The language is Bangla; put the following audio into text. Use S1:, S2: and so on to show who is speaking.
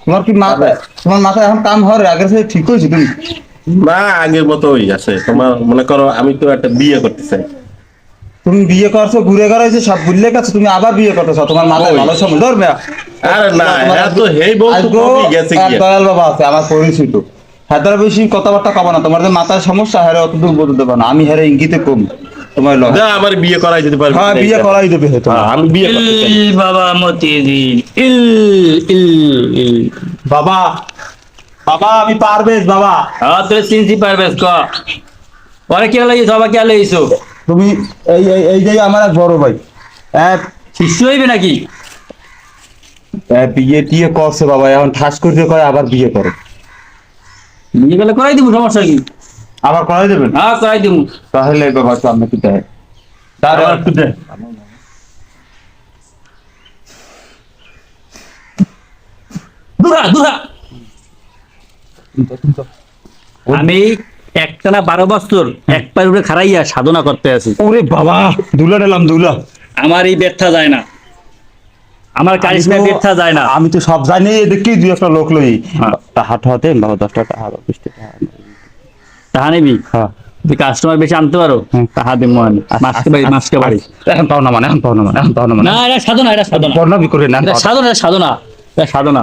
S1: তোমার কি মাথা তোমার মাথায় এখন কাম হওয়ার আগের থেকে ঠিক হয়েছে তুমি?
S2: না, আগের মতোই আছে। তোমার মনে করো আমি তো একটা বিয়ে করতে চাই।
S1: তুমি বিয়ে করছো, ঘুরে ঘুরাইছে, সব ভুলে গেছো, তুমি আবার বিয়ে করতেছো, তোমার মাথায়
S2: ওই।
S1: ভালো সময় ধরবে।
S2: আরে না, হ্যাঁ তো হেই বউ তো কবি গেছে
S1: এক
S2: গিয়ে।
S1: দয়াল বাবা আছে আমার পরিচিত, হায়দ্রা বেশি কথাবার্তা কব না, তোমার যে মাথায় সমস্যা হারে অতদূর বলতে দেবো না, আমি হারে ইঙ্গিতে কম তোমার লয়।
S2: যা আমার বিয়ে করাই দিতে পারবি?
S1: হ্যাঁ, বিয়ে করাই দেবে হে তোমার।
S2: আমি বিয়ে করতে চাই।
S3: ইল বাবা মতিঝিল, ইল ইল ইল।
S1: বাবা, বাবা আমি পারবেশ বাবা।
S3: হ্যাঁ তুই চিনতে পারবেস ক। পরে কে লাগিয়েছো, বাবা কে লাগিয়েছো?
S1: তুমি এই এই এই যে আমার এক বড় ভাই, এক
S3: শিষ্য হইবে নাকি?
S1: বিয়ে টিয়ে করছে বাবা, এখন ঠাস করে কয় আবার বিয়ে করে।
S3: নিয়ে গেলে করাই দিব, সমস্যা কি?
S1: আবার করাই দেবেন?
S3: হ্যাঁ করাই দিব।
S1: তাহলে বাবা সামনে কি দেয়? তার
S2: আমার একটু দে।
S3: দুহা দুহা। আমি একটানা 12 বছর এক পায়ের উপরে খাড়াইয়া সাধনা করতে আছি।
S1: ওরে বাবা, দুলা নিলাম দুলা।
S3: আমার এই ব্যর্থা যায় না, আমার কারিশমা ব্যর্থা যায় না।
S1: আমি তো সব জানি, দেখি দুই একটা লোক লই
S3: হ্যাঁ।
S1: হাট হতে বাবা 10 টাকা হারো 20 টাকা।
S3: তাহা নিবি?
S1: হ্যাঁ,
S3: তুই কাস্টমার বেশি আনতে পারো, তাহা দিব আমি। মাসকে বাড়ি মাসকে বাড়ি।
S1: এখন পাও না মানে, এখন পাও না মানে, এখন পাও না মানে।
S3: না এটা সাধনা, এটা সাধনা,
S1: বর্ণবি করে না।
S3: এটা সাধনা, এটা সাধনা, এটা সাধনা।